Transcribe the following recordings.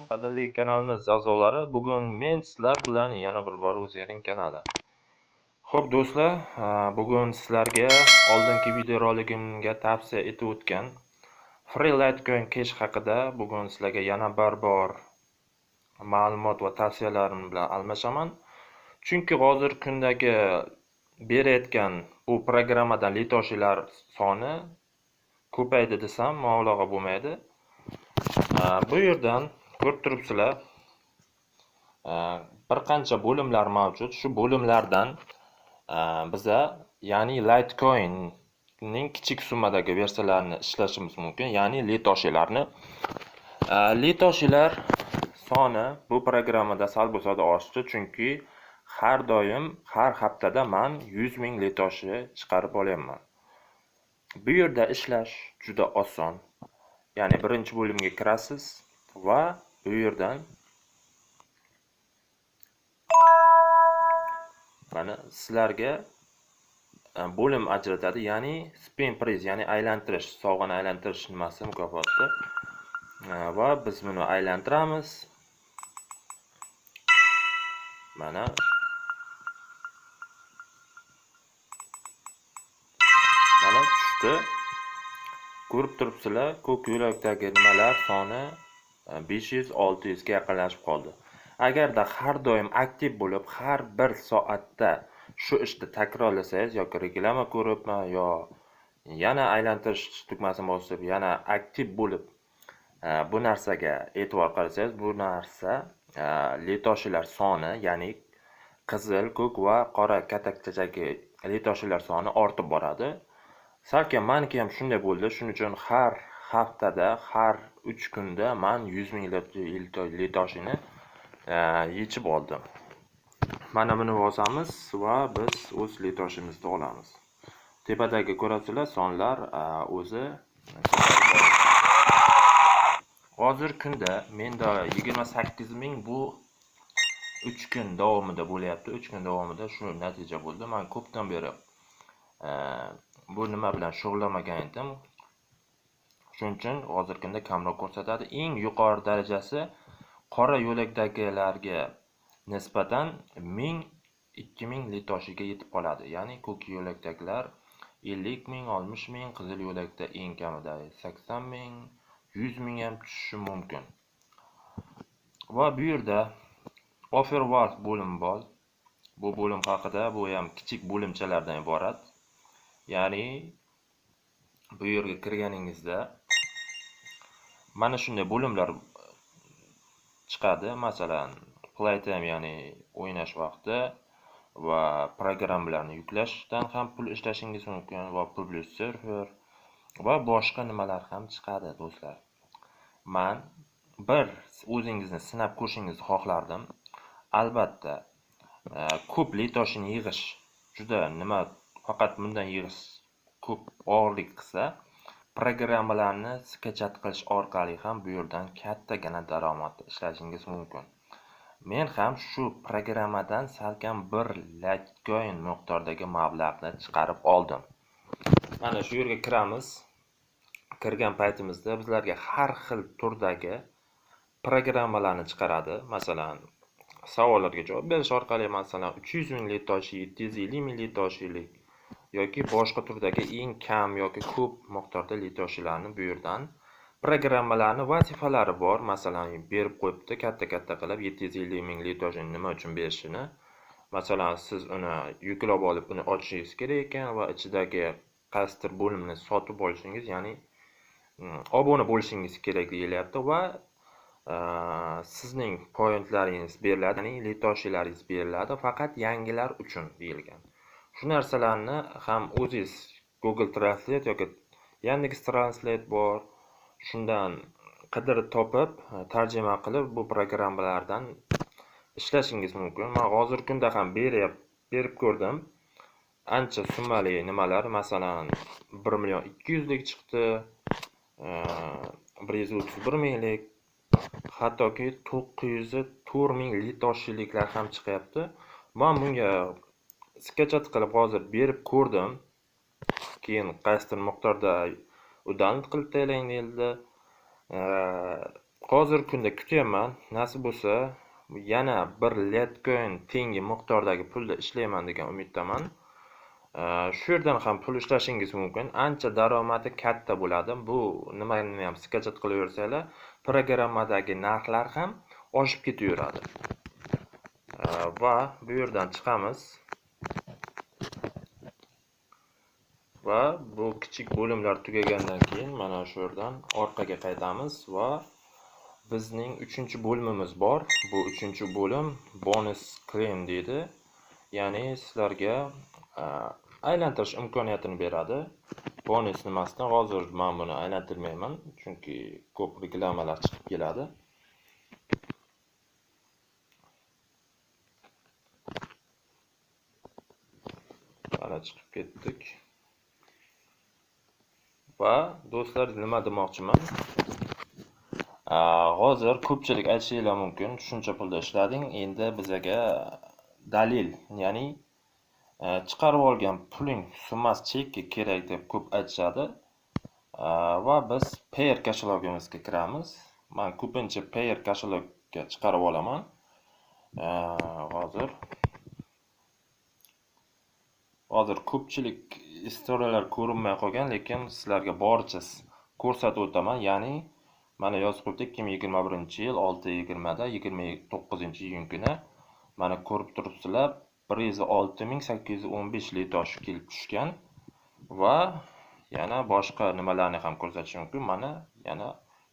qadrli kanalimiz a'zolari, bugun men sizlar bilan yana bir bor o'zgaring kanali. Xo'p do'stlar, bugun sizlarga oldingi videoroligimga tavsiya etib o'tgan Free Litecoin Cash haqida bugun sizlarga yana bir bor ma'lumot va tavsiyalarim bilan almashaman. Chunki hozir kundagi berayotgan bu programmadan litoshilar soni ko'paydi desam mubolag'a bo'lmaydi. Bu yerdan ko'rib turibsizlar, bir qancha bo'limlar mavjud. Shu bo'limlardan biza, ya'ni Litecoinning kichik summadagi versiyalarini ishlashimiz mumkin, ya'ni litoshilarni. Litoshilar soni bu programmada sal bo'lsa-da oshdi, chunki har doim, har haftada men 100 ming litoshi chiqarib olyapman. Bu yerda ishlash juda oson. Ya'ni birinchi bo'limga kirasiz va bu yerdan mana sizlarga bo'lim ajratadi, ya'ni spin prize, ya'ni aylantirish, sovg'ani aylantirish nimasi mukofoti. Va biz buni aylantiramiz. Mana tushdi. Ko'rib turibsizlar, ko'k yo'lakdagi nimalar soni 500-600 ga yaqinlashib qoldi. Agarda har doim aktiv bo'lib, har bir soatda shu ishni takrorlasangiz, yoki reklama ko'ribmi, yo yana aylantirish tugmasini bosib, yana aktiv bo'lib bu narsaga e'tibor qarasangiz, bu narsa litoshilar soni, ya'ni qizil, ko'k va qora katakchadagi litoshilar soni ortib boradi. Salkam meniki ham shunday bo'ldi. Shuning uchun har haftada, har 3 kunda men 100 ming litoshini yechib oldim. Mana buni bosamiz va biz o'z litoshimizni olamiz. Tepadagi ko'rasizlar, sonlar o'zi. Hozir kunda menda 28 ming bu 3 kun davomida bo'lyapti. 3 kun davomida shu natija bo'ldi. Men ko'pdan beri bu nima bilan shug'ullanmagan edim. Shuning uchun hozir kunda kamroq ko'rsatadi. Eng yuqori darajasi qora yo'lakdagilarga nisbatan 1000-2000 litoshiga yetib qoladi. Ya'ni ko'k yo'lakdagilar 50 ming, 60 ming, qizil yo'lakda eng kamida 80 ming, 100 ming ham tushishi mumkin. Va bu yerda offer war bo'lim bor. Bu bo'lim haqida, bu ham kichik bo'limchalardan iborat. Ya'ni bu yerga kirganingizda mana shunday bo'limlar chiqadi. Masalan, playtime, ya'ni o'ynash vaqti va programmalarni yuklashdan ham pul ishlashingiz mumkin va public server va boshqa nimalar ham chiqadi do'stlar. Men bir o'zingizni sinab ko'rishingizni xohlardim. Albatta, ko'p litoshini yig'ish juda nima, faqat bundan yig'ish ko'p og'irlik qilsa, programmalarni skachat qilish orqali ham bu yerdan kattagina daromad ishlashingiz mumkin. Men ham shu programmadan salkam bir Litecoin miqdordagi mablag'ni chiqarib oldim. Mana shu yerga kiramiz. Kirgan paytimizda bizlarga har xil turdagi programmalarni chiqaradi. Masalan, savollarga javob berish orqali, masalan, 300 ming litoshi, 750 ming litoshilik yoki boshqa turdagi eng kam yoki ko'p miqdorda litoshilarni bu yerdan programmalarni vazifalari bor. Masalan, berib qo'yibdi katta-katta qilib 750 ming litoshini nima uchun berishini. Masalan, siz uni yuklab olib, uni ochishingiz kerak ekan va ichidagi qaysidir bo'limni sotib olishingiz, ya'ni obuna bo'lishingiz kerak deyilyapti va sizning pointlaringiz beriladi, ya'ni litoshilaringiz beriladi, faqat yangilar uchun deyilgan. Shu narsalarni ham o'zingiz Google Translate yoki Yandex Translate bor, shundan qidirib topib, tarjima qilib bu programmalardan ishlashingiz mumkin. Men hozir kunda ham berib ko'rdim. Ancha summali nimalar, masalan, 1.200.000 lik chiqdi, 131 minglik, hattoki 904 ming litoshiliklar ham chiqyapti. Men bunga skachat qilib hozir berib ko'rdim. Keyin qaysidir miqdorda udalni qilib taylang deyildi. hozir kunda kutyapman. Nasib bo'lsa, yana bir Litecoin tengi miqdordagi pulda ishlayman degan umiddaman. Shu yerdan ham pul ishlashingiz mumkin. Ancha daromadi katta bo'ladi. Bu nimani ham skachat qilaversanglar, programmadagi narxlar ham oshib ketaveradi. Va bu yerdan chiqamiz. Va bu kichik bo'limlar tugagandan keyin mana shu yerdan orqaga qaytamiz va bizning 3-bo'limimiz bor. Bu 3-bo'lim bonus claim deydi. Ya'ni sizlarga aylantirish imkoniyatini beradi. Bonus nimasidan hozir men buni aylantirmayman, chunki ko'p reklamalar chiqib keladi. Mana chiqib ketdik. Va do'stlar, nima demoqchiman? Hozir ko'pchilik aytishinglar mumkin, shuncha pulda ishlading, endi bizaga dalil, ya'ni chiqarib olgan puling summasi chekka kerak deb ko'p aytishadi. Va biz payer kashalogimizga kiramiz. Men ko'pincha payer kashalogga chiqarib olaman. Hozir ko'pchilik istoriyalar ko'rinmay qolgan, lekin sizlarga boricha ko'rsatib o'taman. Ya'ni mana yozib qo'yibdi 2021-yil 6:20 da 29-iyun kuni. Mana ko'rib turibsizlar, 106.815 litosh kelib tushgan va yana boshqa nimalarni ham ko'rsatish mumkin. Mana yana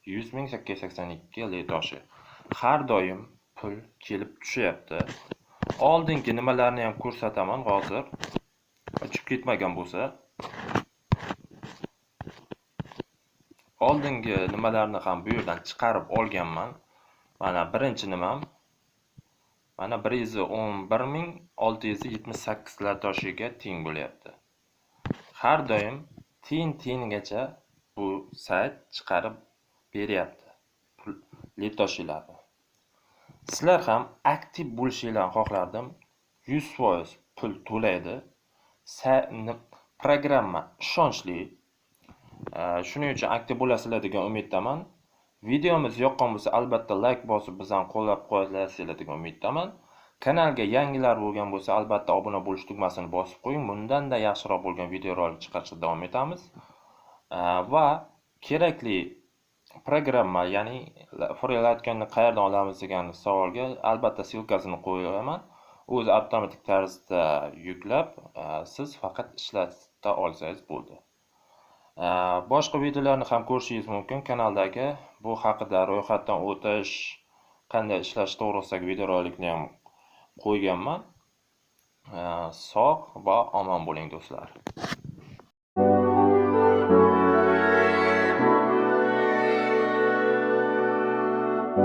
100.882 litoshi. Har doim pul kelib tushyapti. Oldingi nimalarni ham ko'rsataman hozir. Ochib ketmagan bo'lsa. Oldingi nimalarni ham bu yerdan chiqarib olganman. Mana birinchi nimam mana 111.678 litoshiga teng bo'lyapti. Har doim tiyin-tiyingacha bu sayt chiqarib beryapti litoshilarni. Sizlar ham aktiv bo'lishinglarni xohlardim. 100% pul to'laydi. Programma ishonchli. Shuning uchun aktiv bo'lasizlar degan umiddaman. Videomiz yoqqan bo'lsa, albatta like bosib bizani qo'llab-quvvatlasizlar degan umiddaman. Kanalga yangilar bo'lgan bo'lsa, albatta obuna bo'lish tugmasini bosib qo'ying. Bundan-da yaxshiroq bo'lgan videorolik chiqarishda davom etamiz. Va kerakli programma, ya'ni Free Litecoin'ni qayerdan olamiz degan savolga albatta silkasini qo'yaman. O'zi avtomatik tarzda yuklab, siz faqat ishlata olsangiz bo'ldi. Boshqa videolarni ham ko'rishingiz mumkin kanaldagi. Bu haqida ro'yxatdan o'tish, qanday ishlash to'g'risidagi videorolikni ham qo'yganman. Sog' va omon bo'ling do'stlar.